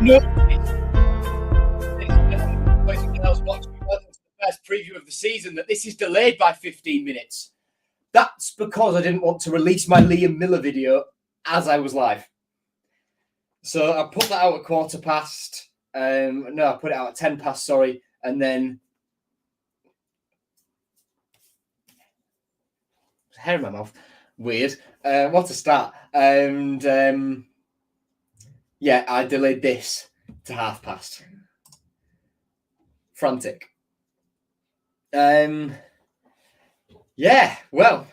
know boys and girls watching, welcome to the first preview of the season, that this is delayed by 15 minutes. That's because I didn't want to release my Liam Miller video as I was live. So I put that out at 15:15. No, I put it out at 10 past, sorry. And then hair in my mouth. Weird. What a start. And yeah, I delayed this to past. Frantic. Yeah, well,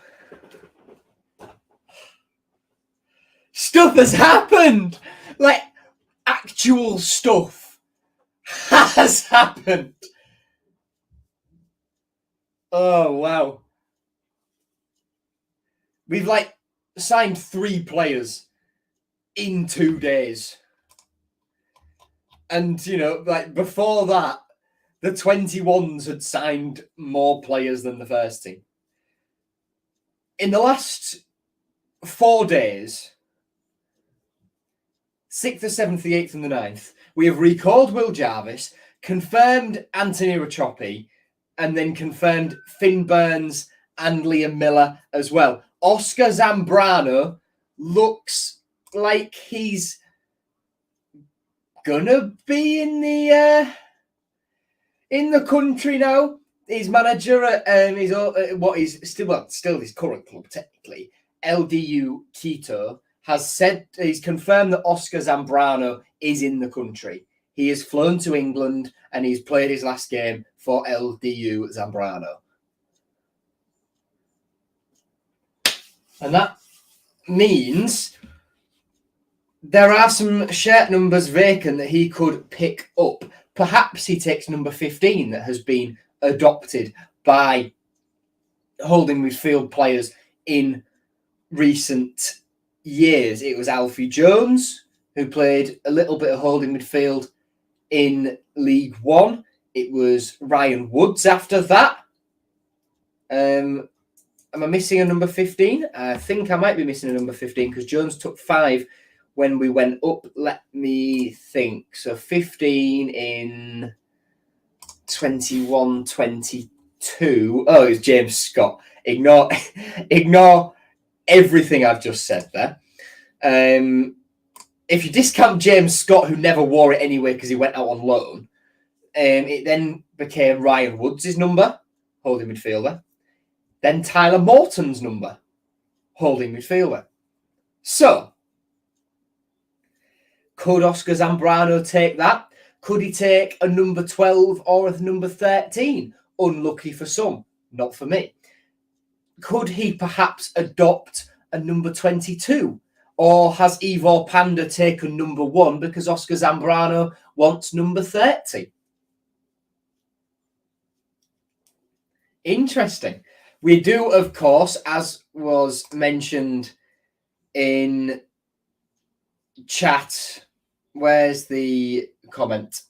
stuff has happened. Like, actual stuff has happened. Oh, wow. We've, signed 3 players in 2 days. And, before that, the 21s had signed more players than the first team. In the last 4 days, 6th, the 7th, the 8th, and the 9th, we have recalled Will Jarvis, confirmed Anthony Rachopi, and then confirmed Finn Burns and Liam Miller as well. Oscar Zambrano looks like he's gonna be in the country now. His manager at still his current club technically, LDU Quito, has said he's confirmed that Oscar Zambrano is in the country. He has flown to England and he's played his last game for LDU Zambrano. And that means there are some shirt numbers vacant that he could pick up. Perhaps he takes number 15 that has been adopted by holding midfield players in recent years. It was Alfie Jones who played a little bit of holding midfield in League One. It was Ryan Woods after that. Am I missing a number 15? I think I might be missing a number 15 because Jones took 5 when we went up. Let me think. So 15 in 21, 22. Oh, it's James Scott. Ignore everything I've just said there. If you discount James Scott, who never wore it anyway because he went out on loan, it then became Ryan Woods' number, holding midfielder. Then Tyler Morton's number, holding midfielder. So, could Oscar Zambrano take that? Could he take a number 12 or a number 13? Unlucky for some, not for me. Could he perhaps adopt a number 22? Or has Ivor Panda taken number 1 because Oscar Zambrano wants number 30? Interesting. We do, of course, as was mentioned in chat. Where's the comment?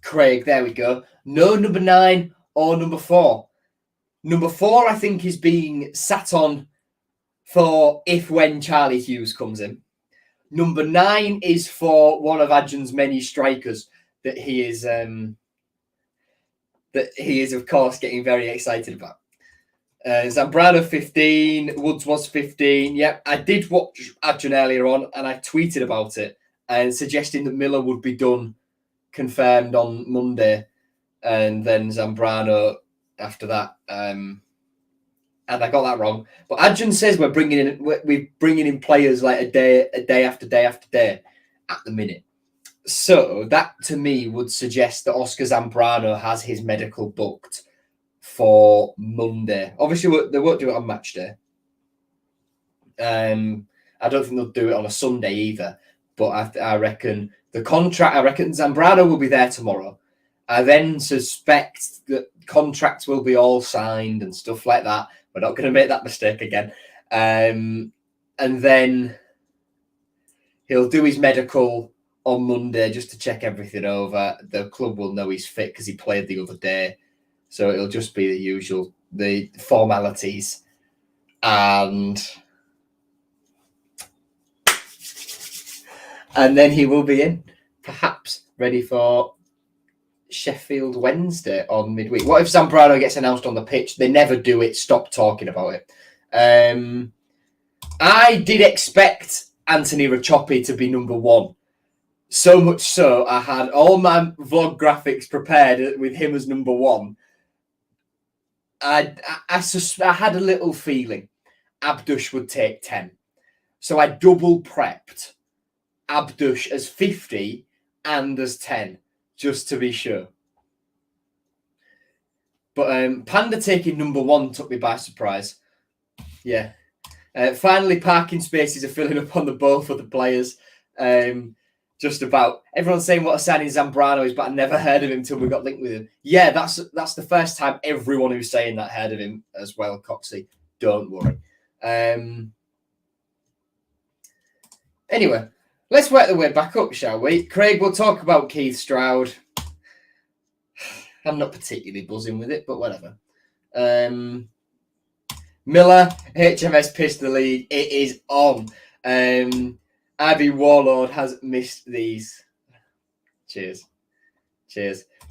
Craig, there we go. No number 9 or number 4. Number 4, I think, is being sat on for when Charlie Hughes comes in. Number 9 is for one of Adjun's many strikers that he is, of course, getting very excited about. Zambrano 15, Woods was 15. Yep, I did watch Adjun earlier on and I tweeted about it and suggesting that Miller would be done, confirmed on Monday, and then Zambrano after that. And I got that wrong. But Adjun says we're bringing in players like a day after day after day at the minute. So that to me would suggest that Oscar Zambrano has his medical booked for Monday. Obviously, they won't do it on match day. I don't think they'll do it on a Sunday either. But I reckon Zambrano will be there tomorrow. I then suspect that contracts will be all signed and stuff like that. We're not going to make that mistake again. And then he'll do his medical on Monday just to check everything over. The club will know he's fit because he played the other day. So it'll just be the usual, the formalities. And then he will be in. perhaps ready for Sheffield Wednesday on midweek. What if Zambrano gets announced on the pitch? They never do it. Stop talking about it. I did expect Anthony Rachopi to be number 1. So much so, I had all my vlog graphics prepared with him as number 1. I had a little feeling Abdush would take 10. So I double prepped Abdush as 50 and as 10, just to be sure. But Panda taking number 1 took me by surprise. Yeah. Finally, parking spaces are filling up on the boat for the players. Just about. Everyone's saying what a signing Zambrano is, but I never heard of him until we got linked with him. Yeah, that's the first time everyone who's saying that heard of him as well, Coxie. Don't worry. Anyway, let's work the way back up, shall we? Craig, we'll talk about Keith Stroud. I'm not particularly buzzing with it, but whatever. Miller, HMS Pistol League. It is on. Ivy Warlord has missed these. Cheers.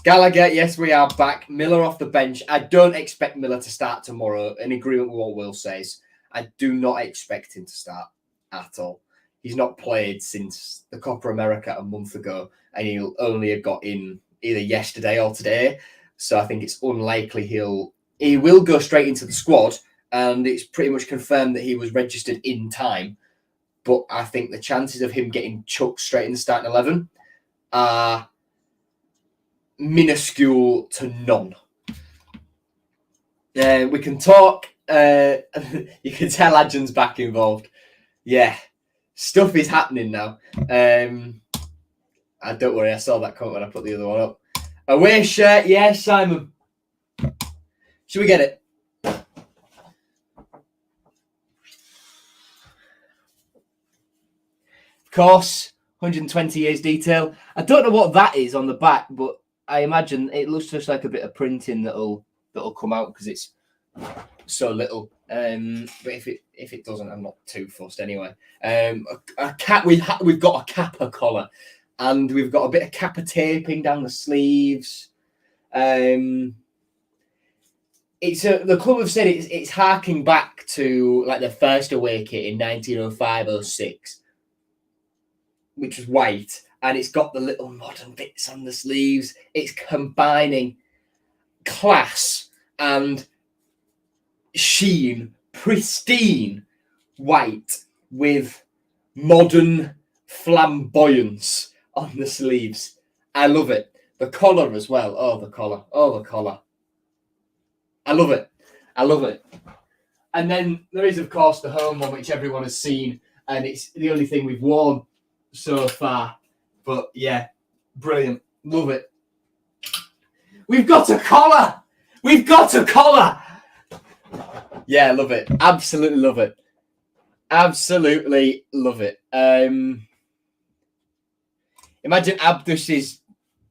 Gallagher, yes, we are back. Miller off the bench. I don't expect Miller to start tomorrow. In agreement with what Will says. I do not expect him to start at all. He's not played since the Copa America a month ago, and he'll only have got in either yesterday or today. So I think it's unlikely he will go straight into the squad, and it's pretty much confirmed that he was registered in time. But I think the chances of him getting chucked straight in the starting 11 are minuscule to none. We can talk. You can tell Adjan's back involved. Yeah, stuff is happening now. Don't worry, I saw that comment when I put the other one up. Away shirt, yeah, Simon. Should we get it? Of course, 120 years detail. I don't know what that is on the back, but I imagine it looks just like a bit of printing that'll come out because it's so little. But if it doesn't, I'm not too fussed anyway. A cap. We've got a Kappa collar, and we've got a bit of Kappa taping down the sleeves. The club have said it's harking back to like the first away kit in 1905-06, which was white, and it's got the little modern bits on the sleeves. It's combining class and sheen, pristine white with modern flamboyance on the sleeves. I love it. The collar as well. Oh, the collar. I love it. And then there is, of course, the home one, which everyone has seen, and it's the only thing we've worn so far. But yeah, brilliant. Love it. We've got a collar. Yeah, love it. Absolutely love it. Imagine Abdush is,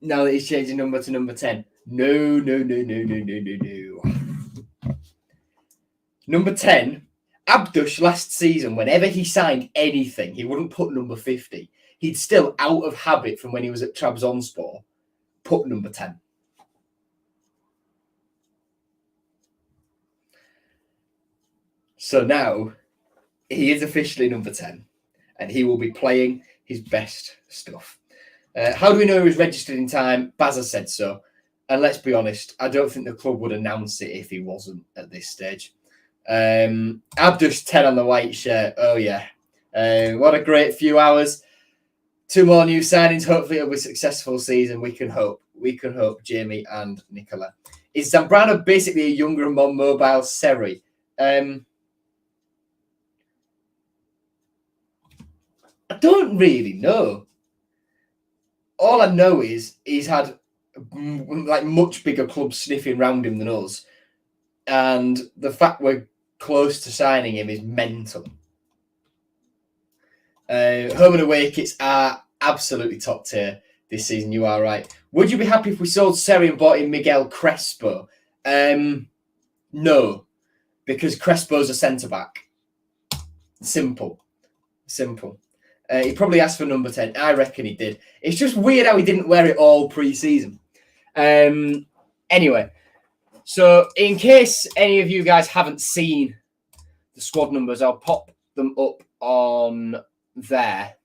now that he's changing number to number 10. No. Number 10, Abdush last season, whenever he signed anything, he wouldn't put number 50. He'd still, out of habit from when he was at Trabzonspor, put number 10. So now, he is officially number 10, and he will be playing his best stuff. How do we know he was registered in time? Bazza said so. And let's be honest, I don't think the club would announce it if he wasn't at this stage. Abdush 10 on the white shirt. Oh, yeah. What a great few hours. 2 more new signings. Hopefully it'll be a successful season. We can hope, Jamie and Nicola. Is Zambrano basically a younger and more mobile Seri? I don't really know. All I know is he's had like much bigger clubs sniffing round him than us, and the fact we're close to signing him is mental. Home and away kits are absolutely top tier this season. You are right. Would you be happy if we sold Seri and bought in Miguel Crespo? No, because Crespo's a centre back. Simple. He probably asked for number 10. I reckon he did. It's just weird how he didn't wear it all pre-season. Anyway, so in case any of you guys haven't seen the squad numbers, I'll pop them up on there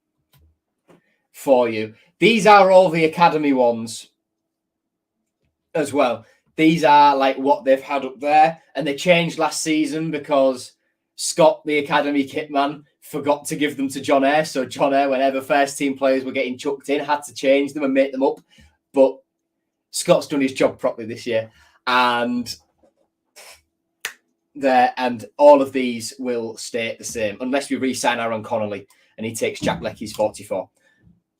for you. These are all the academy ones as well. These are like what they've had up there, and they changed last season because Scott, the academy kit man, forgot to give them to John Eyre. So John Eyre, whenever first team players were getting chucked in, had to change them and make them up. But Scott's done his job properly this year, and all of these will stay the same unless we re-sign Aaron Connolly and he takes Jack Lecky's 44.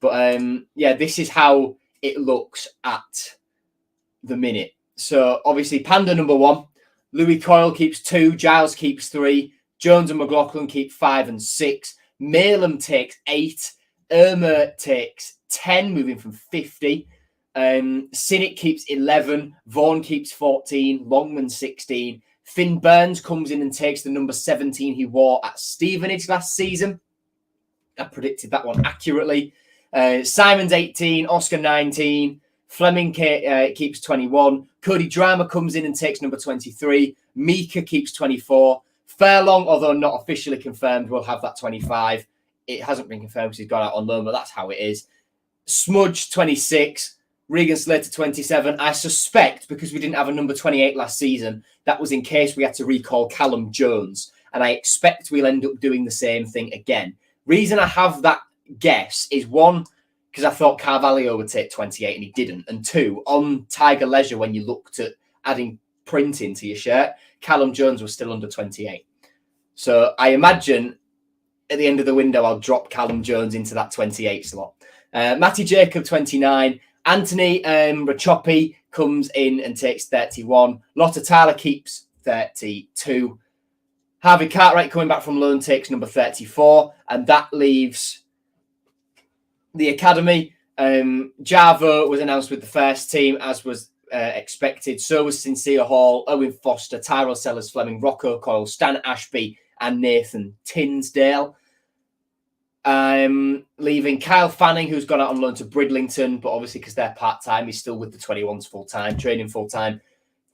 But yeah, this is how it looks at the minute. So obviously Panda number 1, Louis Coyle keeps 2, Giles keeps 3, Jones and McLaughlin keep 5 and 6, Malem takes 8, Irma takes 10, moving from 50. Sinnott keeps 11, Vaughan keeps 14, Longman 16. Finn Burns comes in and takes the number 17 he wore at Stevenage last season. I predicted that one accurately. Simon's 18, Oscar 19, Fleming keeps 21. Cody Drama comes in and takes number 23. Mika keeps 24. Fairlong, although not officially confirmed, will have that 25. It hasn't been confirmed because he's gone out on loan, but that's how it is. Smudge 26. Regan Slater 27. I suspect because we didn't have a number 28 last season, that was in case we had to recall Callum Jones. And I expect we'll end up doing the same thing again. Reason I have that guess is 1, because I thought Carvalho would take 28 and he didn't. And 2, on Tiger Leisure, when you looked at adding printing to your shirt, Callum Jones was still under 28. So I imagine at the end of the window, I'll drop Callum Jones into that 28 slot. Matty Jacob, 29. Anthony Rachopi comes in and takes 31. Lotta Tyler keeps 32. Harvey Cartwright coming back from loan takes number 34. And that leaves the academy. Javo was announced with the first team, as was expected. So was Sincere Hall, Owen Foster, Tyrell Sellers, Fleming, Rocco Coyle, Stan Ashby, and Nathan Tinsdale. Leaving Kyle Fanning, who's gone out on loan to Bridlington, but obviously because they're part-time, he's still with the 21s full-time, training full-time,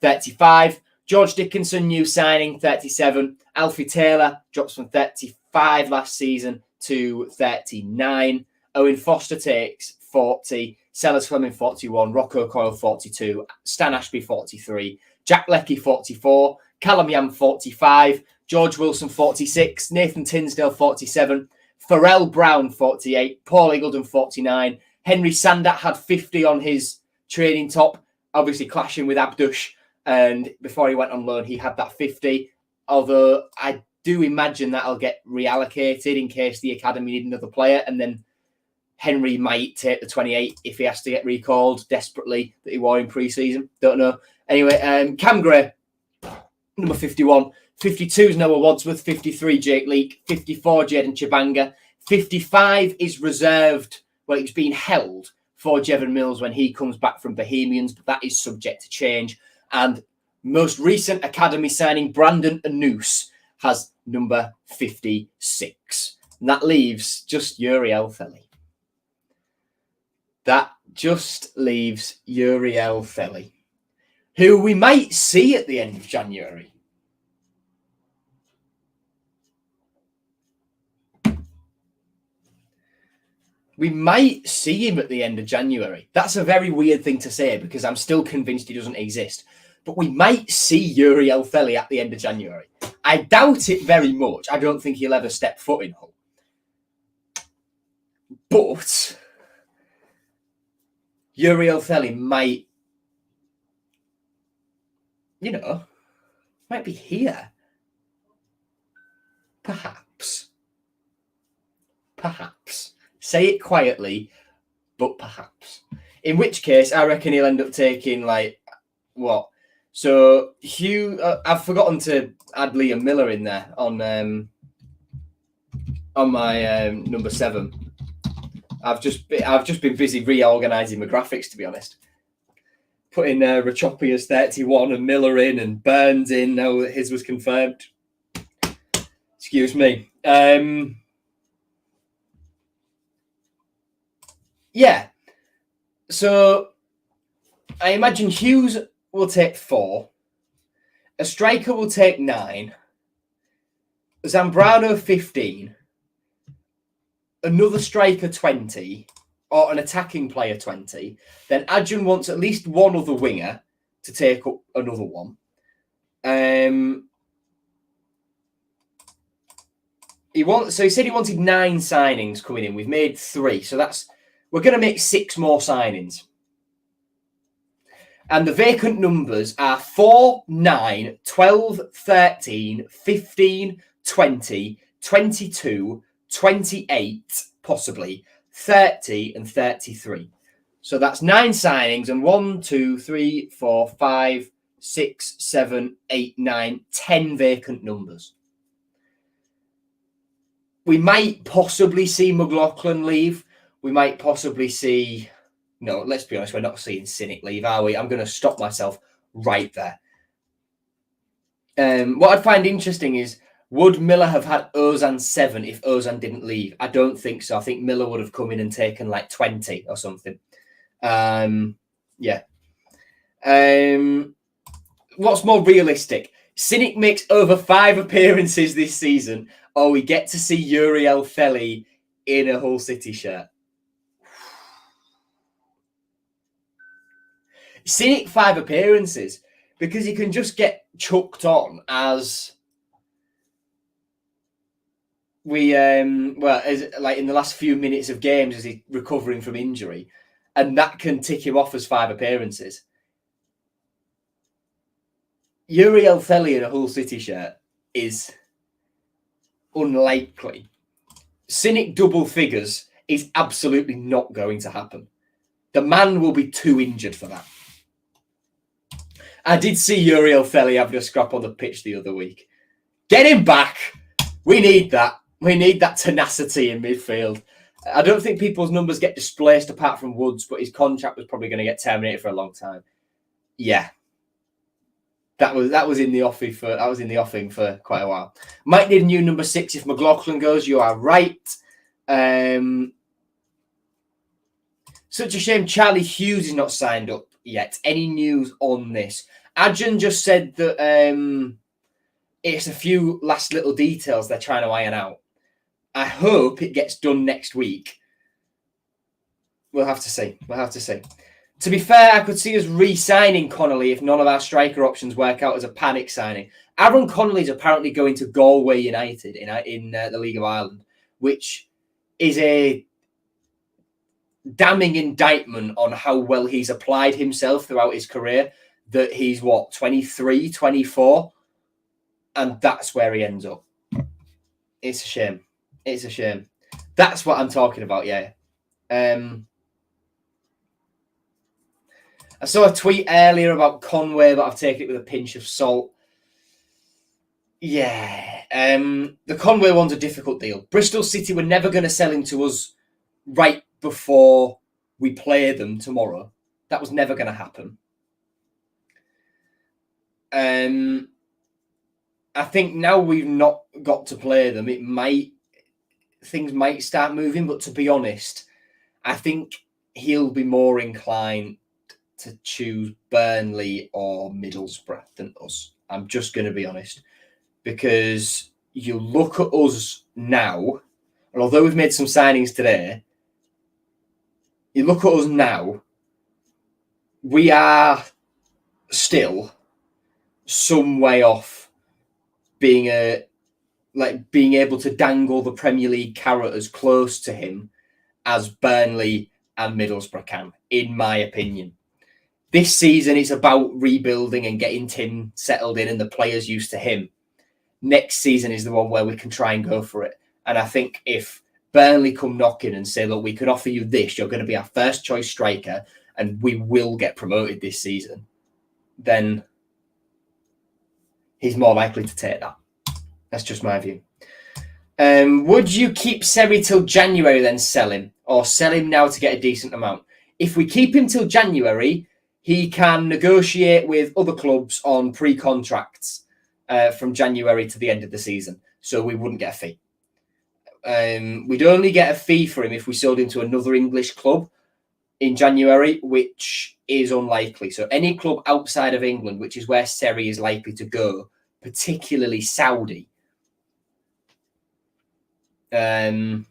35. George Dickinson, new signing, 37. Alfie Taylor drops from 35 last season to 39. Owen Foster takes 40. Sellers Fleming, 41. Rocco Coyle, 42. Stan Ashby, 43. Jack Leckie, 44. Callum Yam, 45. George Wilson, 46. Nathan Tinsdale, 47. Pharrell Brown, 48. Paul Eagledon, 49. Henry Sandat had 50 on his training top, obviously clashing with Abdush. And before he went on loan, he had that 50. Although I do imagine that'll get reallocated in case the academy need another player. And then Henry might take the 28 if he has to get recalled desperately that he wore in pre-season. Don't know. Anyway, Cam Gray, number 51. 52 is Noah Wadsworth. 53, Jake Leake. 54, Jaden Chibanga. 55 is reserved. Well, it's been held for Jevon Mills when he comes back from Bohemians, but that is subject to change. And most recent academy signing, Brandon Anous, has number 56. And that leaves just Yuri Elfeli. That just leaves Yuri Elfeli, who we might see at the end of January. We might see him at the end of January. That's a very weird thing to say because I'm still convinced he doesn't exist. But we might see Yuri Elfeli at the end of January. I doubt it very much. I don't think he'll ever step foot in Hull. But Yuri Elfeli might, might be here. Perhaps. Say it quietly, but perhaps. In which case, I reckon he'll end up taking, what? So, Hugh, I've forgotten to add Liam Miller in there on my number 7. I've just been busy reorganising my graphics, to be honest. Putting Rachopi as 31 and Miller in and Burns in. Now that his was confirmed. Excuse me. Yeah. So I imagine Hughes will take 4. A striker will take 9. Zambrano 15. Another striker 20. Or an attacking player 20. Then Adjun wants at least one other winger to take up another one. He said he wanted 9 signings coming in. We've made 3. So we're going to make 6 more signings. And the vacant numbers are 4, 9, 12, 13, 15, 20, 22, 28, possibly, 30 and 33. So that's 9 signings and 1, 2, 3, 4, 5, 6, 7, 8, 9, 10 vacant numbers. We might possibly see McLaughlin leave. We might possibly see... No, let's be honest, we're not seeing Cynic leave, are we? I'm going to stop myself right there. What I'd find interesting is, would Miller have had Ozan 7 if Ozan didn't leave? I don't think so. I think Miller would have come in and taken like 20 or something. Yeah. What's more realistic? Cynic makes over 5 appearances this season, or we get to see Uriel Feli in a Hull City shirt. Cynic 5 appearances, because he can just get chucked on as as like in the last few minutes of games as he's recovering from injury, and that can tick him off as 5 appearances. Uriel Feli in a Hull City shirt is unlikely. Cynic double figures is absolutely not going to happen. The man will be too injured for that. I did see Uriel Feli having a scrap on the pitch the other week. Get him back. We need that. We need that tenacity in midfield. I don't think people's numbers get displaced apart from Woods, but his contract was probably going to get terminated for a long time. Yeah. That was in the offing for quite a while. Might need a new number 6 if McLaughlin goes. You are right. Such a shame Charlie Hughes is not signed up yet. Any news on this? Adjan just said that it's a few last little details they're trying to iron out. I hope it gets done next week. We'll have to see. To be fair, I could see us re-signing Connolly if none of our striker options work out as a panic signing. Aaron Connolly is apparently going to Galway United in the League of Ireland, which is a damning indictment on how well he's applied himself throughout his career, that he's 23, 24, and that's where he ends up. It's a shame. That's what I'm talking about, yeah. I saw a tweet earlier about Conway, but I've taken it with a pinch of salt. Yeah. The Conway one's a difficult deal. Bristol City were never going to sell him to us right before we play them tomorrow. That was never going to happen. I think now we've not got to play them, things might start moving, but to be honest, I think he'll be more inclined to choose Burnley or Middlesbrough than us. I'm just going to be honest, because you look at us now, and although we've made some signings today, you look at us now, we are still some way off being able to dangle the Premier League carrot as close to him as Burnley and Middlesbrough can, in my opinion. This season, it's about rebuilding and getting Tim settled in and the players used to him. Next season is the one where we can try and go for it. And I think if Burnley come knocking and say, look, we can offer you this, you're going to be our first choice striker, and we will get promoted this season, then he's more likely to take that. That's just my view. Would you keep Seri till January, then sell him? Or sell him now to get a decent amount? If we keep him till January, he can negotiate with other clubs on pre-contracts from January to the end of the season. So we wouldn't get a fee. We'd only get a fee for him if we sold him to another English club. in January, which is unlikely. So any club outside of England, which is where Seri is likely to go, particularly Saudi, they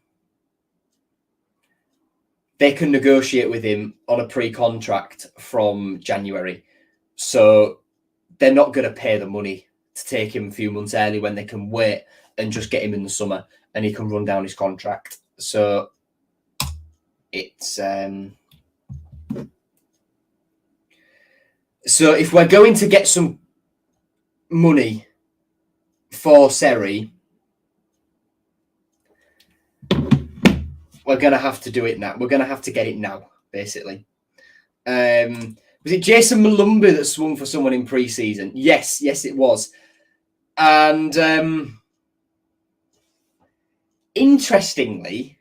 can negotiate with him on a pre-contract from January. So they're not going to pay the money to take him a few months early when they can wait and just get him in the summer and he can run down his contract. So it's so if we're going to get some money for Seri, we're going to have to do it now. We're going to have to get it now, basically. Was it Jason Malumbi that swung for someone in pre-season? Yes, it was. And interestingly,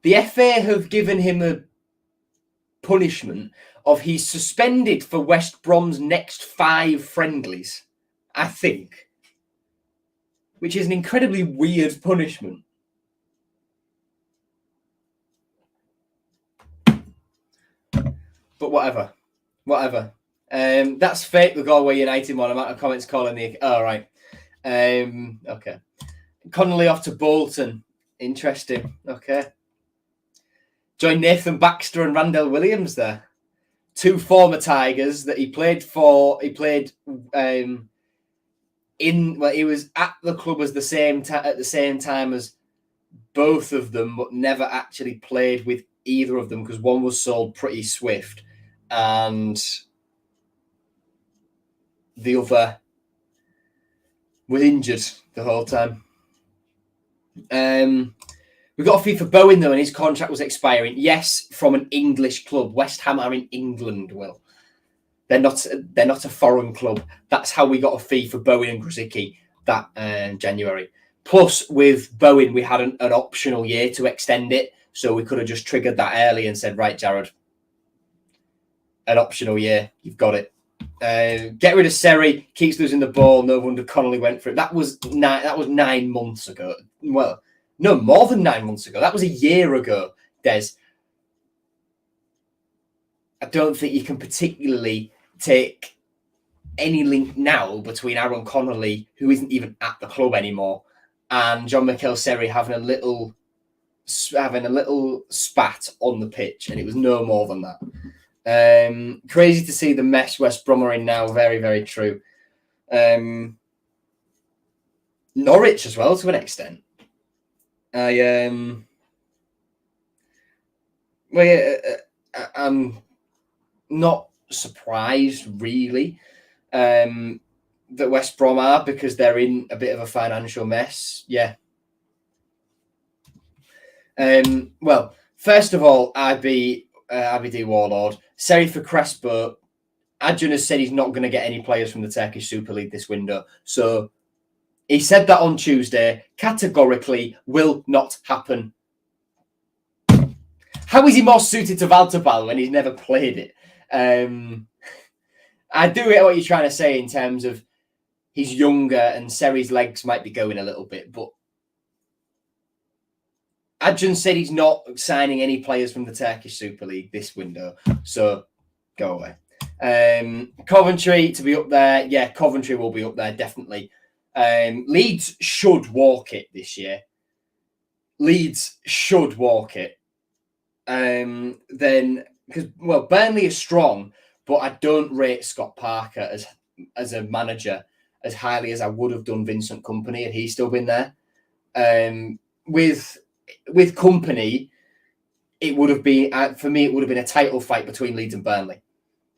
the FA have given him a punishment of he's suspended for West Brom's next 5 friendlies, I think, which is an incredibly weird punishment. But whatever. That's fake, the Galway United one. Amount of comments calling the... Oh, right. Okay. Connolly off to Bolton. Interesting. Okay. Joined Nathan Baxter and Randell Williams there. 2 former Tigers that he played for. He played he was at the club at the same time as both of them, but never actually played with either of them because one was sold pretty swift and the other was injured the whole time. We got a fee for Bowen though, and his contract was expiring. Yes, from an English club. West Ham are in England, Will. They're not a foreign club. That's how we got a fee for Bowen and Grzycki that January. Plus, with Bowen, we had an optional year to extend it, so we could have just triggered that early and said, right, Jared, an optional year, you've got it. Get rid of Seri, keeps losing the ball. No wonder Connolly went for it. That was 9 months ago. Well, no, more than 9 months ago. That was a year ago, Des. I don't think you can particularly take any link now between Aaron Connolly, who isn't even at the club anymore, and Jean-Michel Seri having a little spat on the pitch, and it was no more than that. Crazy to see the mess West Brom are in now. Very, very true. Norwich as well, to an extent. I'm not surprised, really, that West Brom are, because they're in a bit of a financial mess. Yeah. Well, first of all, IBD Warlord. Seri for Crespo. Adjun has said he's not going to get any players from the Turkish Super League this window. So he said that on Tuesday. Categorically will not happen. How is he more suited to Valtobal when he's never played it? I do get what you're trying to say in terms of he's younger and Seri's legs might be going a little bit, but Adjun said he's not signing any players from the Turkish Super League this window, so go away. Coventry to be up there. Yeah, Coventry will be up there, definitely. Leeds should walk it this year. Leeds should walk it. Then, because, well, Burnley is strong, but I don't rate Scott Parker as a manager as highly as I would have done Vincent Kompany had he still been there. With Kompany, it would have been, for me, it would have been a title fight between Leeds and Burnley.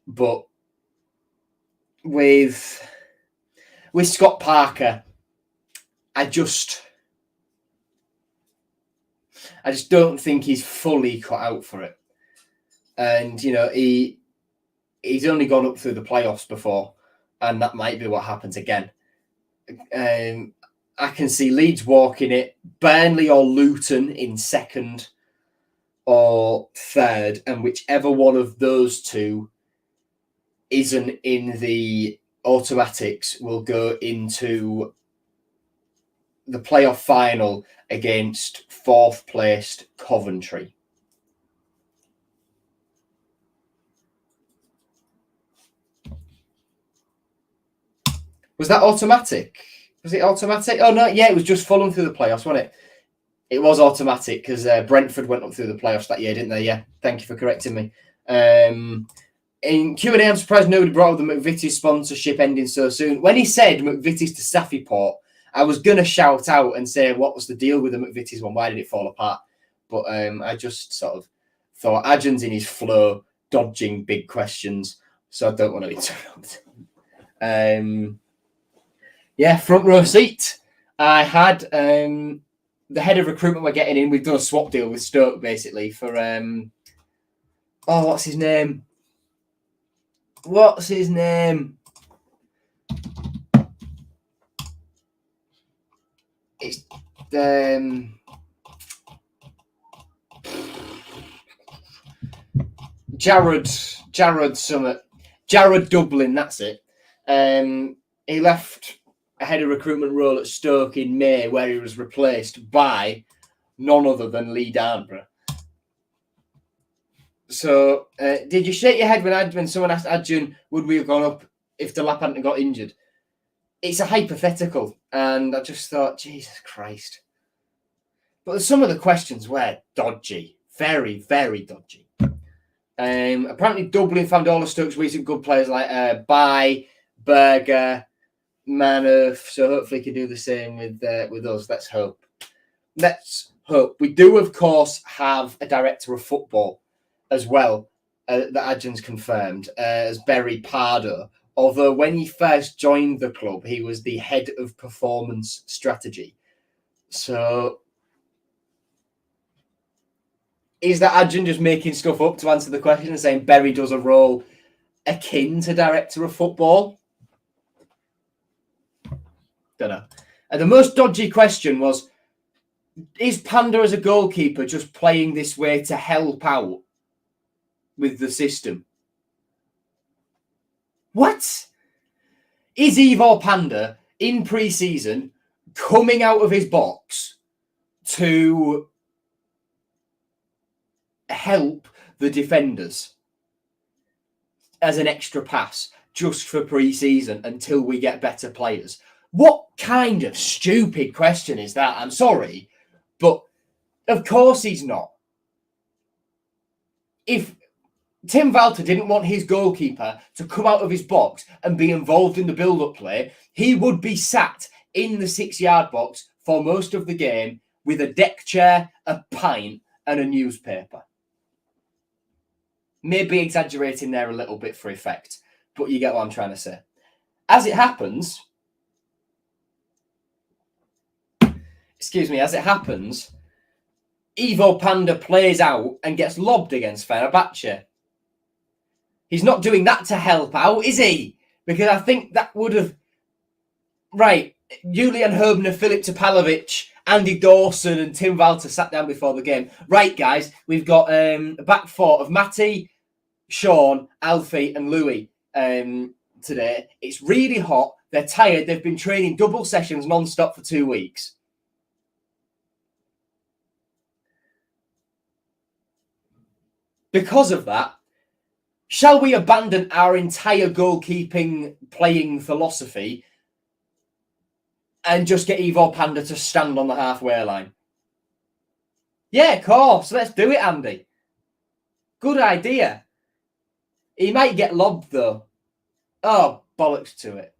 But with Scott Parker, I just don't think he's fully cut out for it. And, you know, he's only gone up through the playoffs before, and that might be what happens again. I can see Leeds walking it, Burnley or Luton in second or third, and whichever one of those two isn't in the automatics will go into the playoff final against fourth placed Coventry. Was that automatic? Was it automatic? Oh, no, yeah, it was just Fulham through the playoffs, wasn't it? It was automatic because Brentford went up through the playoffs that year, didn't they? Yeah, thank you for correcting me. In Q&A, I'm surprised nobody brought up the McVitie's sponsorship ending so soon. When he said McVitie's to Saffyport, I was going to shout out and say, what was the deal with the McVitie's one? Why did it fall apart? But I just sort of thought Adjan's in his flow, dodging big questions, so I don't want to interrupt. Yeah, front row seat. I had the head of recruitment we're getting in. We've done a swap deal with Stoke, basically, for... what's his name? What's his name? It's Jared Summit. Jared Dublin, that's it. He left a head of recruitment role at Stoke in May, where he was replaced by none other than Lee Darnborough. So, did you shake your head when someone asked Adjan, would we have gone up if the lap hadn't got injured? It's a hypothetical, and I just thought, Jesus Christ. But some of the questions were dodgy. Very, very dodgy. Apparently, Dublin found all of Stoke's recent good players like Bai, Berger, Manuf, so hopefully he can do the same with us. Let's hope. Let's hope. We do, of course, have a director of football as well that Adjan's confirmed as Berry Pardo. Although when he first joined the club, he was the head of performance strategy. So is that Adjan just making stuff up to answer the question and saying Berry does a role akin to director of football? Don't know. And the most dodgy question was, is Panda as a goalkeeper just playing this way to help out with the system? What? Is Ivor Panda in pre-season coming out of his box to help the defenders as an extra pass just for pre-season until we get better players? What kind of stupid question is that? I'm sorry, but of course he's not. If Tim Walter didn't want his goalkeeper to come out of his box and be involved in the build-up play, he would be sat in the 6-yard box for most of the game with a deck chair, a pint, and a newspaper. Maybe exaggerating there a little bit for effect, but you get what I'm trying to say. As it happens, Ivo Panda plays out and gets lobbed against Fenerbahce. He's not doing that to help out, is he? Because I think that would have... Right, Julian Herbner, Filip Topalovic, Andy Dawson and Tim Walter sat down before the game. Right, guys, we've got a back four of Matty, Sean, Alfie and Louis today. It's really hot. They're tired. They've been training double sessions non-stop for 2 weeks. Because of that, shall we abandon our entire goalkeeping playing philosophy and just get Ivor Panda to stand on the halfway line? Yeah, of course. Let's do it, Andy. Good idea. He might get lobbed, though. Oh, bollocks to it.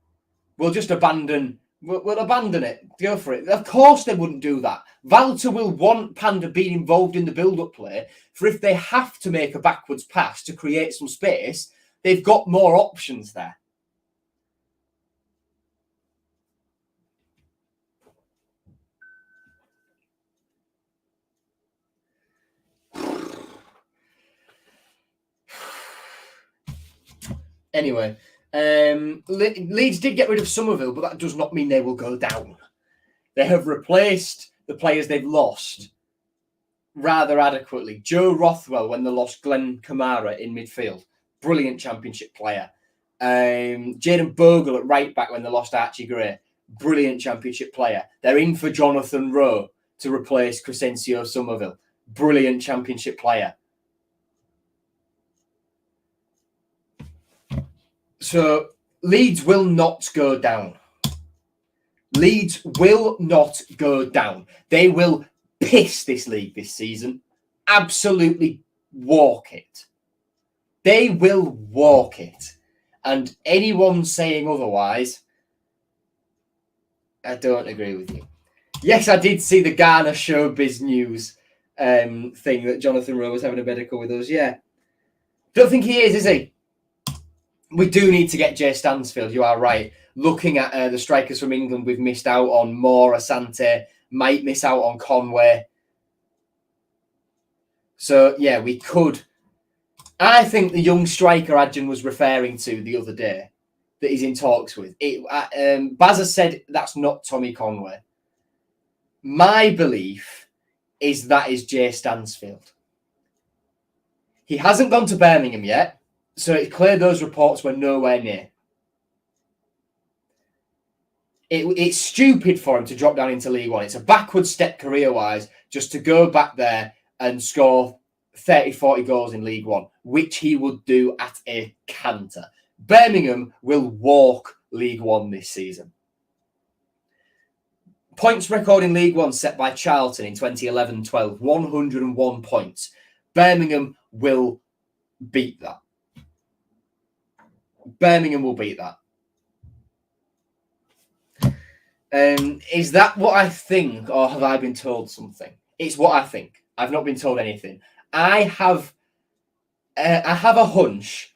We'll just abandon... We'll abandon it. Go for it. Of course they wouldn't do that. Walter will want Panda being involved in the build-up play, for if they have to make a backwards pass to create some space, they've got more options there. Anyway, Leeds did get rid of Somerville, but that does not mean they will go down. They have replaced the players they've lost rather adequately. Joe Rothwell, when they lost Glenn Kamara in midfield, brilliant championship player. Jaden Bogle at right back when they lost Archie Gray, brilliant championship player. They're in for Jonathan Rowe to replace Crescencio Somerville, brilliant championship player. So Leeds will not go down. Leeds will not go down. They will piss this league this season. Absolutely walk it. They will walk it. And anyone saying otherwise, I don't agree with you. Yes, I did see the Ghana Showbiz News thing that Jonathan Rowe was having a medical with us. Yeah. Don't think he is he? We do need to get Jay Stansfield. You are right. Looking at the strikers from England, we've missed out on Moore, Asante, might miss out on Conway. So, yeah, we could. I think the young striker Adjan was referring to the other day that he's in talks with. Baz has said that's not Tommy Conway. My belief is that is Jay Stansfield. He hasn't gone to Birmingham yet, so it's clear those reports were nowhere near. It's stupid for him to drop down into League One. It's a backward step career-wise just to go back there and score 30, 40 goals in League One, which he would do at a canter. Birmingham will walk League One this season. Points record in League One set by Charlton in 2011-12, 101 points. Birmingham will beat that. Birmingham will beat that. Is that what I think, or have I been told something? It's what I think. I've not been told anything. I have a hunch.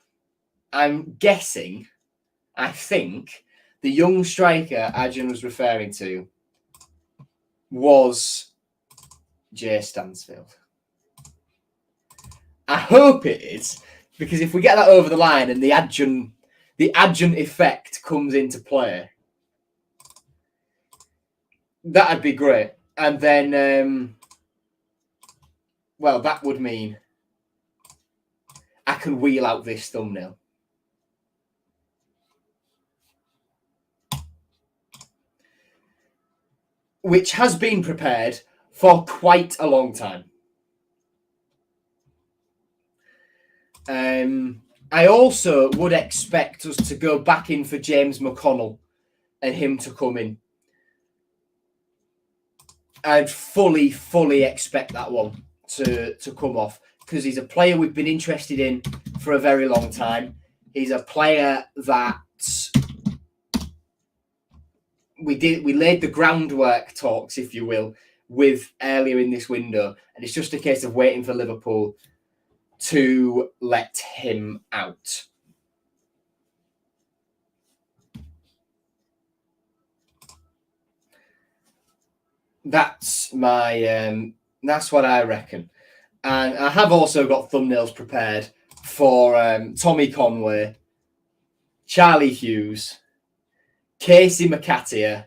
I'm guessing. I think the young striker Adjan was referring to was Jay Stansfield. I hope it is, because if we get that over the line and the Adjan effect comes into play, that'd be great. And then, well, that would mean I can wheel out this thumbnail. Which has been prepared for quite a long time. I also would expect us to go back in for James McConnell and him to come in. I'd fully expect that one to come off because he's a player we've been interested in for a very long time. He's a player that we laid the groundwork talks, if you will, with earlier in this window, and it's just a case of waiting for Liverpool to let him out. That's my that's what I reckon. And I have also got thumbnails prepared for Tommy Conway, Charlie Hughes, Casey McAteer.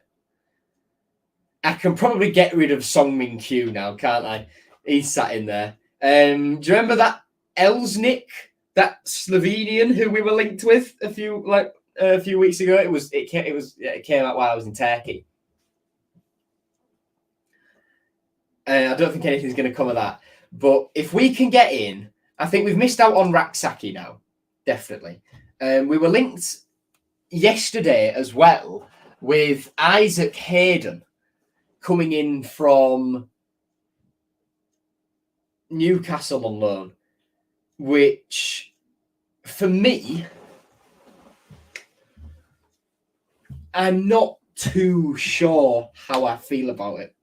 I can probably get rid of Song Min Kyu now, can't I? He's sat in there. Do you remember that Elsnik, that Slovenian who we were linked with a few weeks ago? It came out while I was in Turkey. I don't think anything's going to come of that. But if we can get in, I think we've missed out on Raksaki now, definitely. We were linked yesterday as well with Isaac Hayden coming in from Newcastle on loan, which for me, I'm not too sure how I feel about it.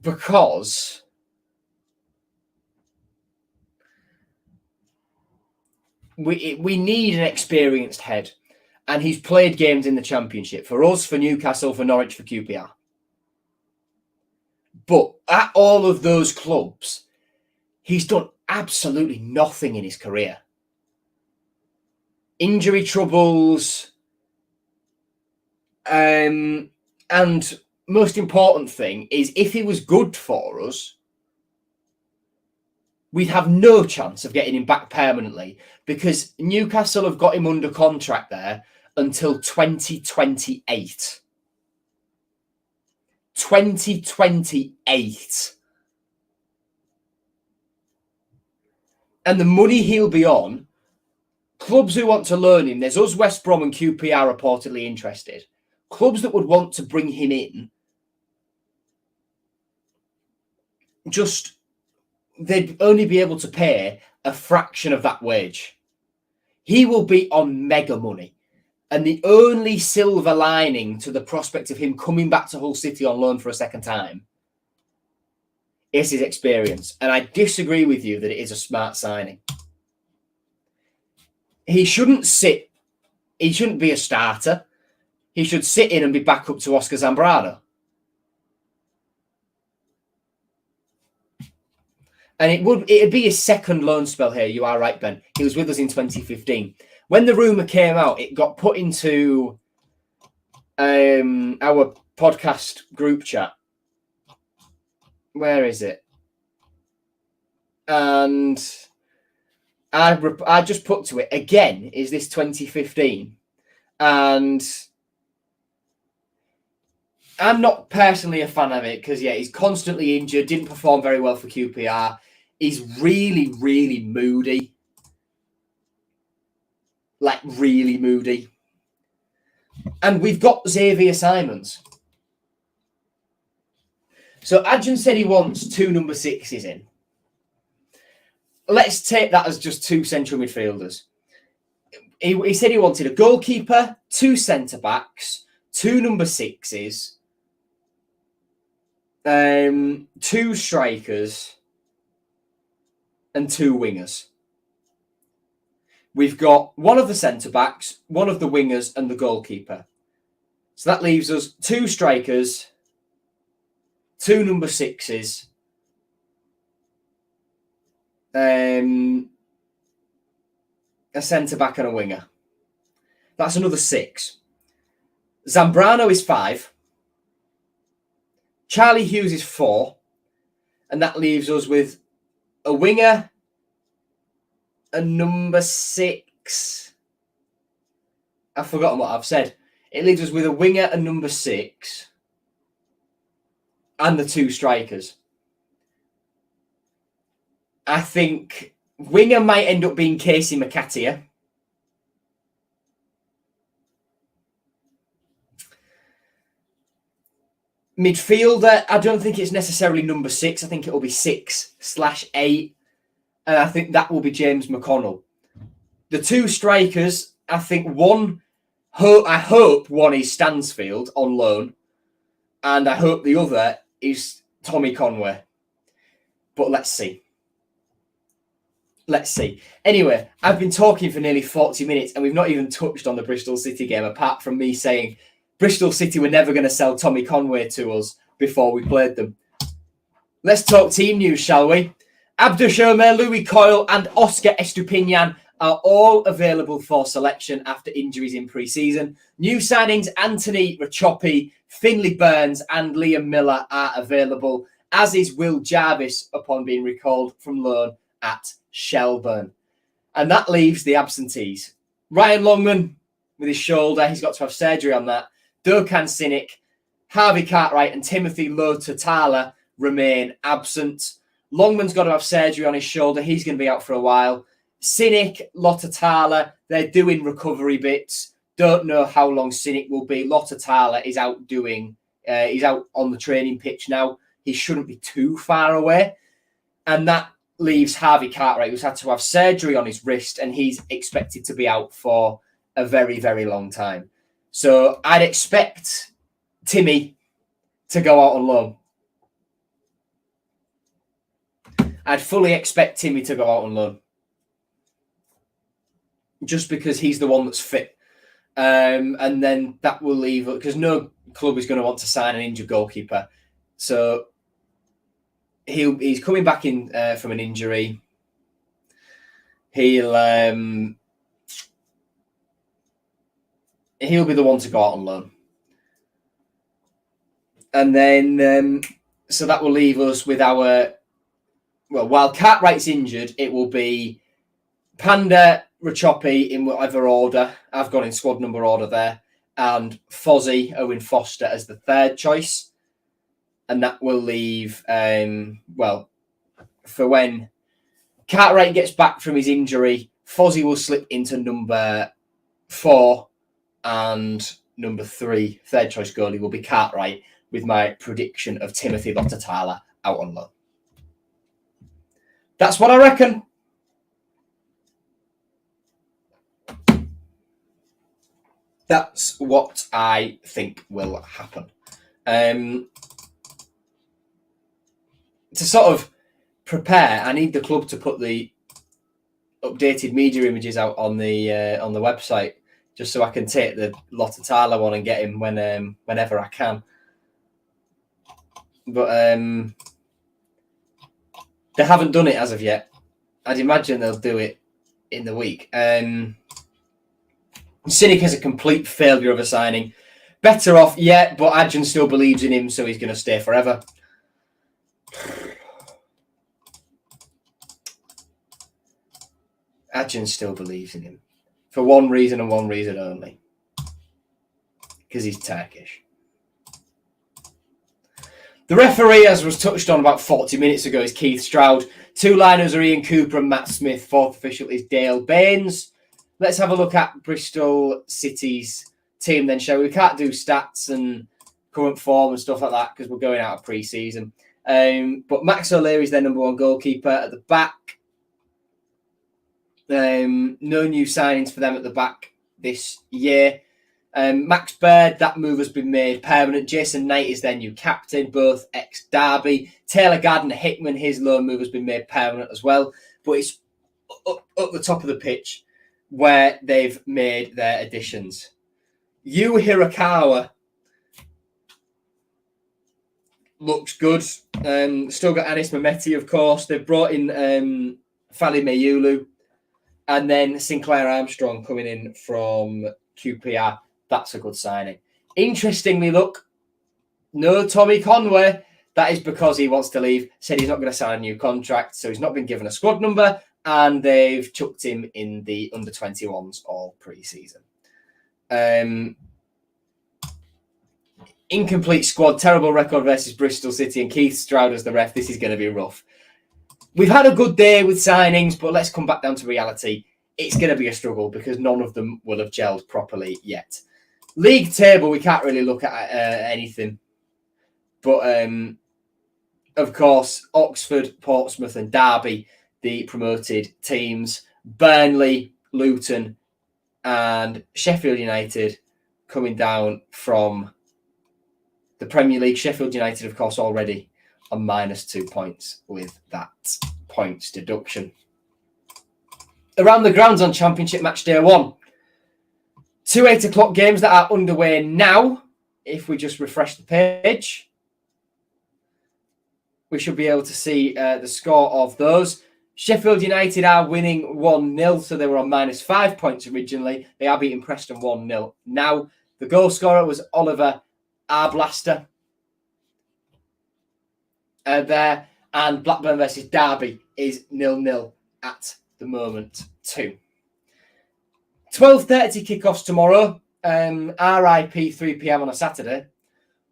Because we need an experienced head. And he's played games in the Championship. For us, for Newcastle, for Norwich, for QPR. But at all of those clubs, he's done absolutely nothing in his career. Injury troubles. And most important thing is if he was good for us, we'd have no chance of getting him back permanently because Newcastle have got him under contract there until 2028. 2028. And the money he'll be on, clubs who want to loan him, there's us, West Brom and QPR reportedly interested. clubs that would want to bring him in, they'd only be able to pay a fraction of that wage. He will be on mega money. And the only silver lining to the prospect of him coming back to Hull City on loan for a second time is his experience. And I disagree with you that it is a smart signing. He shouldn't be a starter. He should sit in and be back up to Oscar Zambrano. And it'd be his second loan spell here. You are right, Ben. He was with us in 2015. When the rumour came out, it got put into our podcast group chat. Where is it? And I just put to it, again, is this 2015? And I'm not personally a fan of it because, yeah, he's constantly injured, didn't perform very well for QPR. He's really, really moody. Like, really moody. And we've got Xavier Simons. So Adjan said he wants 2 number 6s in. Let's take that as just 2 central midfielders. He said he wanted a goalkeeper, 2 centre-backs, 2 number 6s, 2 strikers, and 2 wingers. We've got 1 of the centre-backs, 1 of the wingers, and the goalkeeper. So that leaves us 2 strikers, 2 number 6s, a centre-back and a winger. That's another 6. Zambrano is 5. Charlie Hughes is 4. And that leaves us with a winger, a number 6. I've forgotten what I've said. It leaves us with a winger, a number 6, and the 2 strikers. I think winger might end up being Casey McAteer. Midfielder, I don't think it's necessarily number 6. I think it'll be 6/8. And I think that will be James McConnell. The 2 strikers, I think I hope one is Stansfield on loan. And I hope the other is Tommy Conway. But let's see. Anyway, I've been talking for nearly 40 minutes and we've not even touched on the Bristol City game, apart from me saying Bristol City were never going to sell Tommy Conway to us before we played them. Let's talk team news, shall we? Abdou Shomer, Louis Coyle and Oscar Estupiñán are all available for selection after injuries in pre-season. New signings Anthony Rachopi, Finley Burns and Liam Miller are available, as is Will Jarvis upon being recalled from loan at Shelburne. And that leaves the absentees. Ryan Longman with his shoulder, he's got to have surgery on that. Dokan Sinek, Harvey Cartwright and Timothy Lototala remain absent. Longman's got to have surgery on his shoulder. He's going to be out for a while. Sinek, Lototala, they're doing recovery bits. Don't know how long Sinek will be. Lototala is out he's out on the training pitch now. He shouldn't be too far away. And that leaves Harvey Cartwright, who's had to have surgery on his wrist, and he's expected to be out for a very, very long time. So I'd expect Timmy to go out on loan. I'd fully expect Timmy to go out on loan. Just because he's the one that's fit. And then that will leave, because no club is going to want to sign an injured goalkeeper. So he's coming back in from an injury. He'll be the one to go out on loan. And then, so that will leave us with while Cartwright's injured, it will be Panda, Rachopi in whatever order. I've gone in squad number order there. And Fozzie, Owen Foster as the 3rd choice. And that will leave, for when Cartwright gets back from his injury, Fozzie will slip into number 4 and number 3, third choice goalie, will be Cartwright, with my prediction of Timothy Lottatala out on loan. That's what I reckon. That's what I think will happen. To sort of prepare, I need the club to put the updated media images out on the website, just so I can take the Lottatala one and get him whenever I can. But they haven't done it as of yet. I'd imagine they'll do it in the week. Cynic is a complete failure of a signing. Better off, yeah, but Adjan still believes in him, so he's going to stay forever. Adjan still believes in him. For one reason and one reason only. Because he's Turkish. The referee, as was touched on about 40 minutes ago, is Keith Stroud. 2 liners are Ian Cooper and Matt Smith. 4th official is Dale Baines. Let's have a look at Bristol City's team then, shall we? We can't do stats and current form and stuff like that because we're going out of pre-season. But Max O'Leary is their number 1 goalkeeper at the back. No new signings for them at the back this year. Max Baird, that move has been made permanent. Jason Knight is their new captain, both ex-Derby. Taylor Gardner-Hickman, his loan move has been made permanent as well. But it's up the top of the pitch where they've made their additions. Yu Hirakawa looks good. Still got Anis Mehmeti, of course. They've brought in Fali Mayulu. And then Sinclair Armstrong coming in from QPR. That's a good signing. Interestingly, look, no Tommy Conway. That is because he wants to leave. Said he's not going to sign a new contract, so he's not been given a squad number. And they've chucked him in the under-21s all pre-season. Incomplete squad, terrible record versus Bristol City, and Keith Stroud as the ref. This is going to be rough. We've had a good day with signings, but let's come back down to reality. It's going to be a struggle because none of them will have gelled properly yet. League table, we can't really look at anything. But, of course, Oxford, Portsmouth and Derby, the promoted teams. Burnley, Luton and Sheffield United coming down from the Premier League. Sheffield United, of course, already on -2 points with that points deduction. Around the grounds on Championship Match Day 1. 2 8 o'clock games that are underway now. If we just refresh the page, we should be able to see the score of those. Sheffield United are winning 1-0, so they were on -5 points originally. They are beating Preston 1-0. Now, the goal scorer was Oliver Arblaster there, and Blackburn versus Derby is 0-0 at the moment too. 12:30 kickoffs tomorrow. RIP 3 p.m. on a Saturday.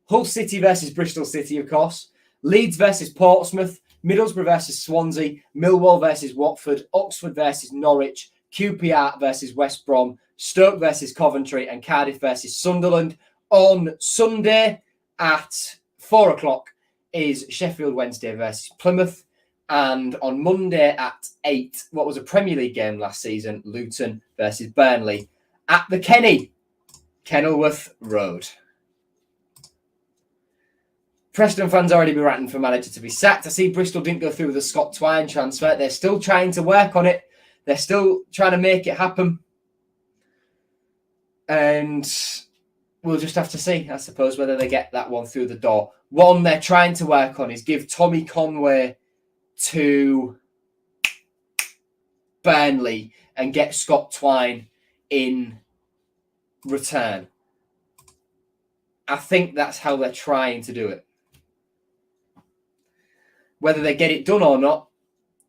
Hull City versus Bristol City, of course. Leeds versus Portsmouth. Middlesbrough versus Swansea. Millwall versus Watford. Oxford versus Norwich. QPR versus West Brom. Stoke versus Coventry. And Cardiff versus Sunderland. On Sunday at 4 o'clock is Sheffield Wednesday versus Plymouth. And on Monday at 8, what was a Premier League game last season, Luton versus Burnley at the Kenilworth Road. Preston fans already be ranting for manager to be sacked. I see Bristol didn't go through with the Scott Twine transfer. They're still trying to work on it. They're still trying to make it happen. And we'll just have to see, I suppose, whether they get that one through the door. One they're trying to work on is give Tommy Conway to Burnley and get Scott Twine in return. I think that's how they're trying to do it. Whether they get it done or not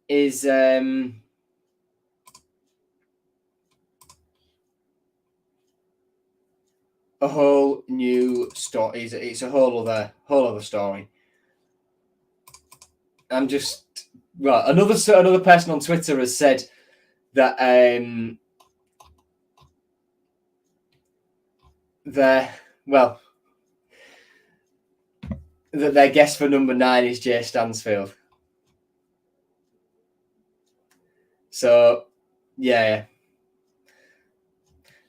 is a whole new story. It's a whole other story. I'm just another person on Twitter has said that their guess for number 9 is Jay Stansfield. So, yeah.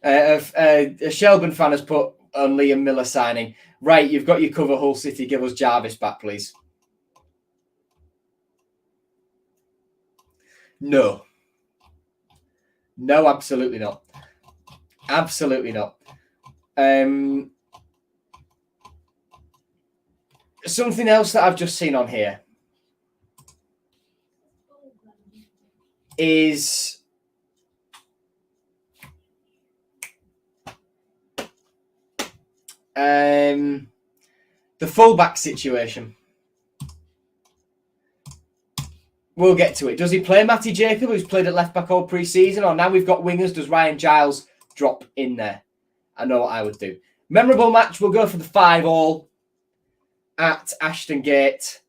A Shelburne fan has put on Liam Miller signing. Right, you've got your cover, Hull City. Give us Jarvis back, please. No. No, absolutely not. Absolutely not. Something else that I've just seen on here is the fullback situation. We'll get to it. Does he play Matty Jacob, who's played at left back all pre-season, or now we've got wingers? Does Ryan Giles drop in there? I know what I would do. Memorable match. We'll go for the 5-all at Ashton Gate.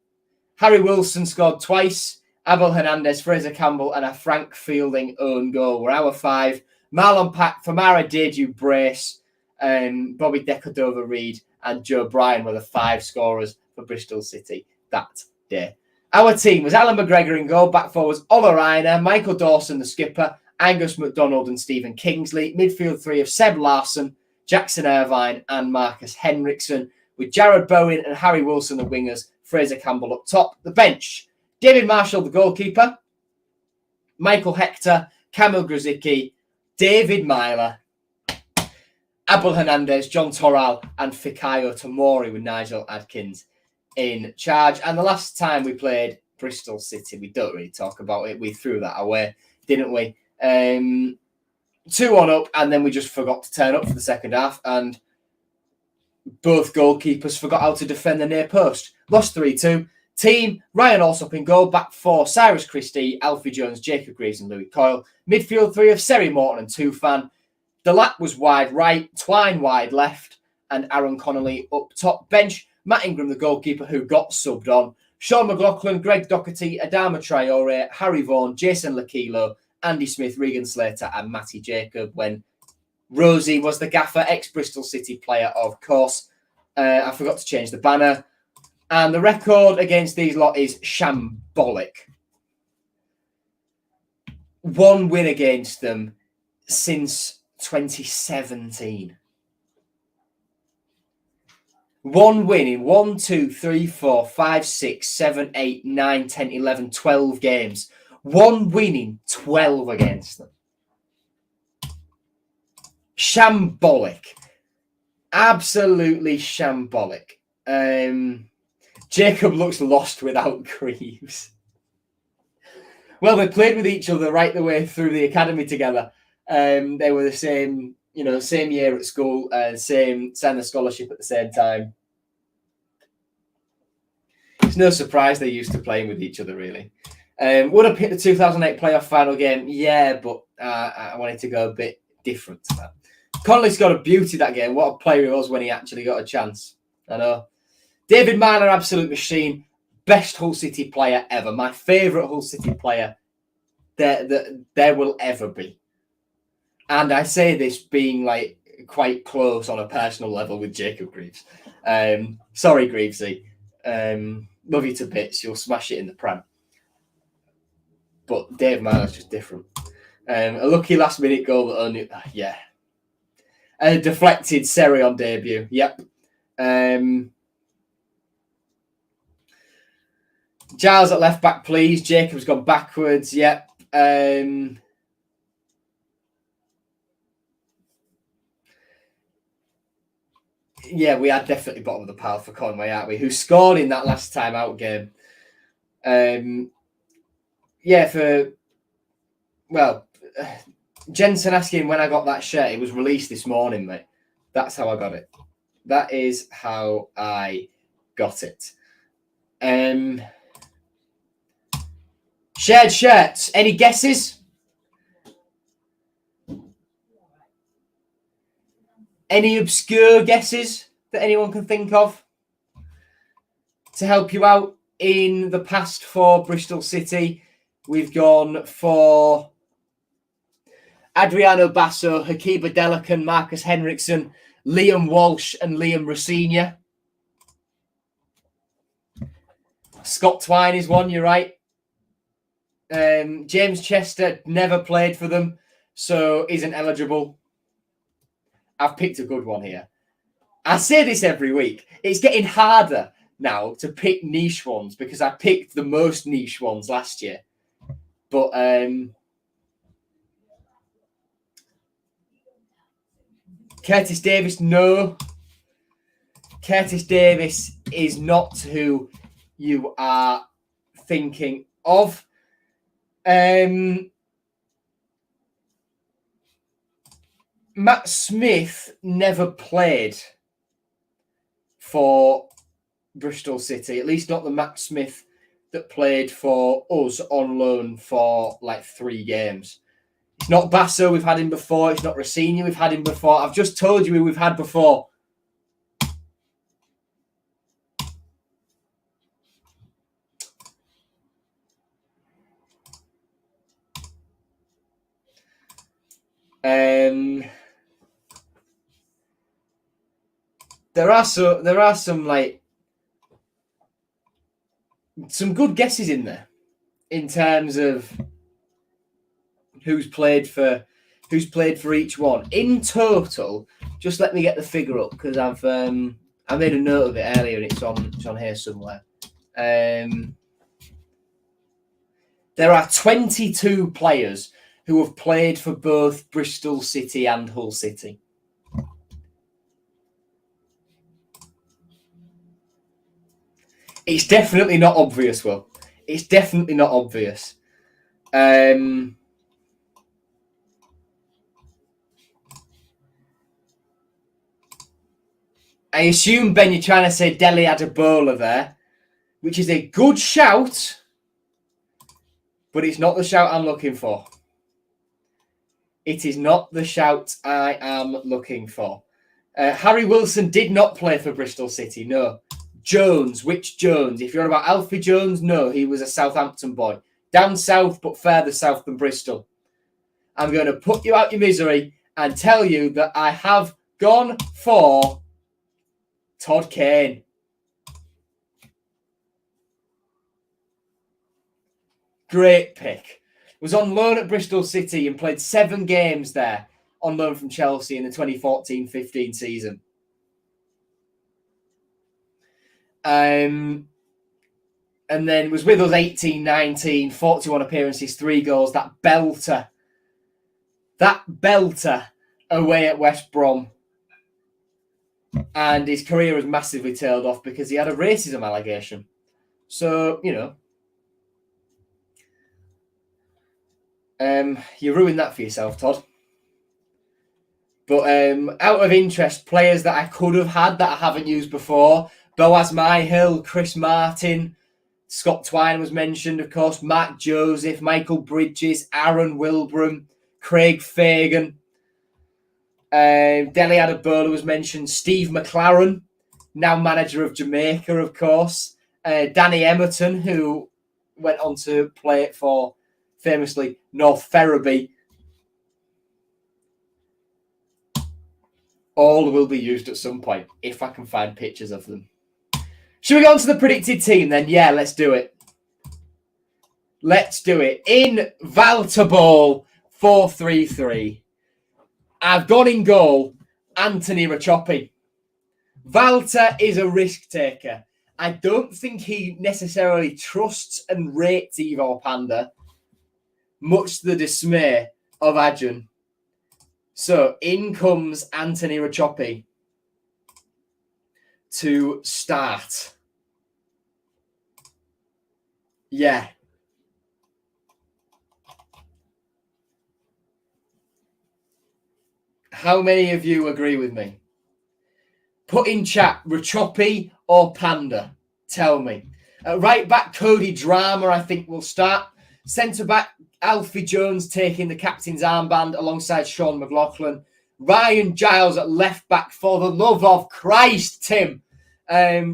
Harry Wilson scored twice. Abel Hernandez, Fraser Campbell, and a Frank Fielding own goal were our 5. Marlon Pack, Famara Deju Brace, Bobby Decordova-Reid, and Joe Bryan were the 5 scorers for Bristol City that day. Our team was Alan McGregor in goal, back forwards Ola Reiner, Michael Dawson, the skipper, Angus MacDonald and Stephen Kingsley. Midfield 3 of Seb Larson, Jackson Irvine and Marcus Henriksen, with Jared Bowen and Harry Wilson the wingers, Fraser Campbell up top. The bench, David Marshall the goalkeeper, Michael Hector, Kamil Grzycki, David Myler, Abel Hernandez, John Torral and Fikayo Tomori with Nigel Adkins in charge. And the last time we played Bristol City, we don't really talk about it. We threw that away, didn't we? 2-1 up, and then we just forgot to turn up for the second half, and both goalkeepers forgot how to defend the near post. Lost 3-2. Team, Ryan Alsop in goal, back 4, Cyrus Christie, Alfie Jones, Jacob Greaves and Louis Coyle. Midfield 3 of Seri Morton and Tufan. Delap was wide right, Twine wide left, and Aaron Connolly up top. Bench, Matt Ingram, the goalkeeper, who got subbed on. Sean McLaughlin, Greg Doherty, Adama Traore, Harry Vaughan, Jason Lakilo, Andy Smith, Regan Slater, and Matty Jacob, when Rosie was the gaffer, ex-Bristol City player, of course. I forgot to change the banner. And the record against these lot is shambolic. 1 win against them since 2017. 1 win in 1, 2, 3, 4, 5, 6, 7, 8, 9, 10, 11, 12 games. 1 win in 12 against them. Shambolic. Absolutely shambolic. Jacob looks lost without Greaves. Well, they played with each other right the way through the academy together. They were the same, same year at school, signed the scholarship at the same time. It's no surprise they're used to playing with each other, really. Would have picked the 2008 playoff final game? Yeah, but I wanted to go a bit different to that. Connolly's got a beauty that game. What a player he was when he actually got a chance. I know. David Marner, absolute machine. Best Hull City player ever. My favourite Hull City player there will ever be. And I say this being like quite close on a personal level with Jacob Greaves. Sorry, Greavesy. Love you to bits. You'll smash it in the pram. But Dave Marner's just different. A lucky last minute goal that only... yeah. A deflected Seri on debut. Yep. Giles at left back, please. Jacob's gone backwards. Yep. Yeah, we are definitely bottom of the pile for Conway, aren't we? Who scored in that last time out game. Jensen asking when I got that shirt. It was released this morning, mate. That's how I got it. That is how I got it. Shared shirts. Any guesses? Any obscure guesses that anyone can think of to help you out in the past for Bristol City? We've gone for Adriano Basso, Hakiba Delican, Marcus Henriksen, Liam Walsh and Liam Rosenior. Scott Twine is one, you're right. James Chester never played for them, so isn't eligible. I've picked a good one here. I say this every week. It's getting harder now to pick niche ones because I picked the most niche ones last year. But Curtis Davis, no. Curtis Davis is not who you are thinking of. Matt Smith never played for Bristol City, at least not the Matt Smith that played for us on loan for like 3 games. It's not Basso, we've had him before. It's not Rosenior, we've had him before. I've just told you who we've had before. There are some like some good guesses in there in terms of who's played for each one. In total, just let me get the figure up because I made a note of it earlier and it's on here somewhere. There are 22 players who have played for both Bristol City and Hull City. It's definitely not obvious, Will. It's definitely not obvious. I assume, Ben, you're trying to say Dele Adebola there, which is a good shout, but it's not the shout I'm looking for. It is not the shout I am looking for. Harry Wilson did not play for Bristol City, no. Jones, which Jones? If you're on about Alfie Jones, no, he was a Southampton boy. Down south, but further south than Bristol. I'm going to put you out your misery and tell you that I have gone for Todd Kane. Great pick. Was on loan at Bristol City and played 7 games there on loan from Chelsea in the 2014-15 season. And then was with us 18-19, 41 appearances, 3 goals. That belter away at West Brom. And his career has massively tailed off because he had a racism allegation. So, you know, you ruined that for yourself, Todd. But out of interest, players that I could have had that I haven't used before: Boaz Myhill, Chris Martin, Scott Twine was mentioned, of course, Matt Joseph, Michael Bridges, Aaron Wilbram, Craig Fagan, Dele Adebola was mentioned, Steve McLaren, now manager of Jamaica, of course, Danny Emerton, who went on to play for, famously, North Ferriby. All will be used at some point, if I can find pictures of them. Should we go on to the predicted team then? Yeah, let's do it. Let's do it. In Valtaball 4-3-3, I've gone in goal, Anthony Rachopi. Walter is a risk taker. I don't think he necessarily trusts and rates Ivo Panda, much to the dismay of Ajun. So in comes Anthony Rachopi to start. Yeah. How many of you agree with me? Put in chat, Rachopi or Panda. Tell me. Right back, Cody Drama, I think, will start. Centre back, Alfie Jones taking the captain's armband alongside Sean McLaughlin. Ryan Giles at left back, for the love of Christ, Tim.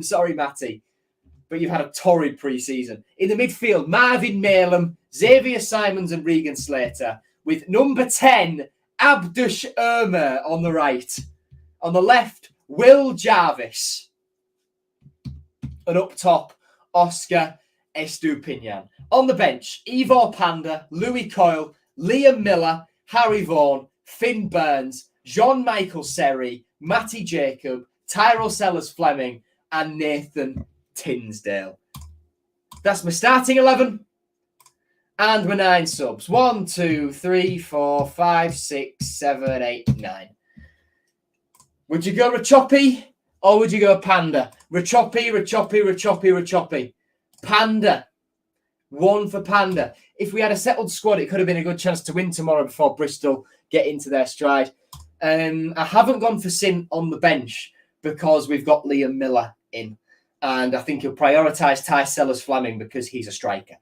Sorry, Matty, but you've had a torrid pre-season. In the midfield, Marvin Malem, Xavier Simons and Regan Slater, with number 10, Abdush Irma on the right. On the left, Will Jarvis. And up top, Oscar Estupinian. On the bench, Ivor Panda, Louis Coyle, Liam Miller, Harry Vaughan, Finn Burns, Jean-Michael Seri, Matty Jacob, Tyrell Sellers-Fleming, and Nathan Tinsdale. That's my starting 11. And my 9 subs. 1, 2, 3, 4, 5, 6, 7, 8, 9. Would you go Rachopi or would you go Panda? Rachopi. Panda. 1 for Panda. If we had a settled squad, it could have been a good chance to win tomorrow before Bristol get into their stride. I haven't gone for Sin on the bench because we've got Liam Miller in. And I think he'll prioritise Ty Sellers-Fleming because he's a striker.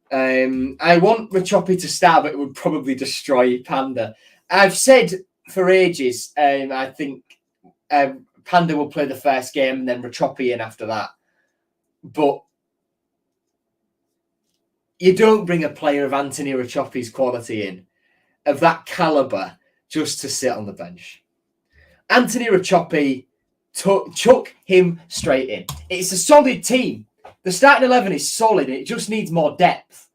I want Rachopi to start, but it would probably destroy Panda. I've said for ages, I think Panda will play the first game and then Rachopi in after that. But you don't bring a player of Anthony Rachopi's quality in, of that calibre, just to sit on the bench. Anthony Rachopi chuck him straight in. It's a solid team. The starting 11 is solid. It just needs more depth.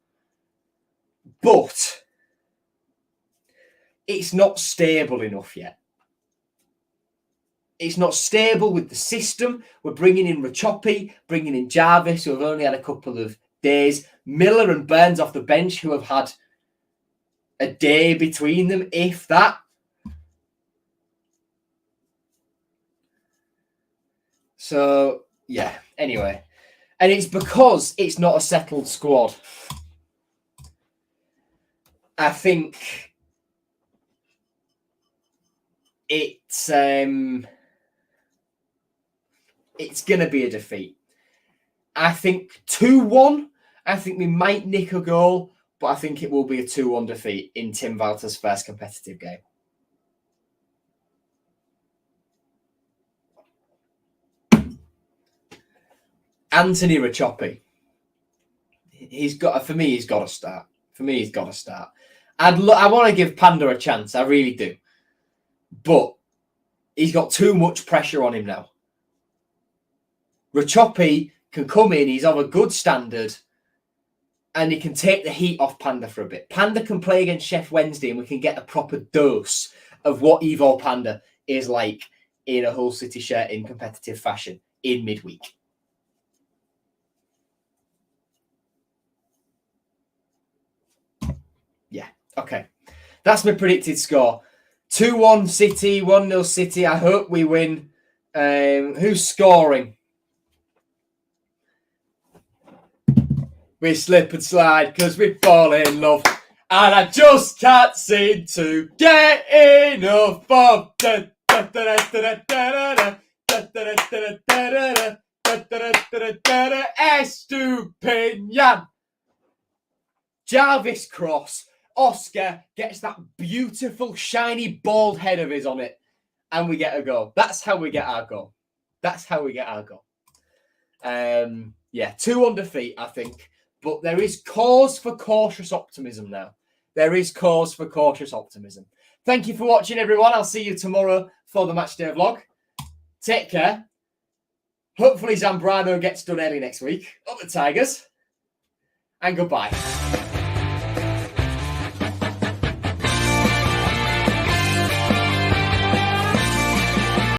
But it's not stable enough yet. It's not stable with the system. We're bringing in Rachopi, bringing in Jarvis, who have only had a couple of days. Miller and Burns off the bench, who have had a day between them, if that. So, yeah, anyway. And it's because it's not a settled squad. I think it's going to be a defeat. I think 2-1. I think we might nick a goal, but I think it will be a 2-1 defeat in Tim Walter's first competitive game. Anthony Rachopi. He's got to start. I want to give Panda a chance. I really do. But he's got too much pressure on him now. Rachopi can come in. He's of a good standard. And he can take the heat off Panda for a bit. Panda can play against Chef Wednesday and we can get a proper dose of what Ivor Panda is like in a Hull City shirt in competitive fashion in midweek. Yeah, okay. That's my predicted score. 2-1 City, 1-0 City. I hope we win. Who's scoring? We slip and slide because we fall in love. And I just can't seem to get enough of Estupinian. Jarvis cross. Oscar gets that beautiful, shiny, bald head of his on it. And we get a goal. That's how we get our goal. Yeah, 2-1 defeat, I think. But there is cause for cautious optimism now. Thank you for watching, everyone. I'll see you tomorrow for the Matchday vlog. Take care. Hopefully Zambrano gets done early next week. Up the Tigers. And goodbye.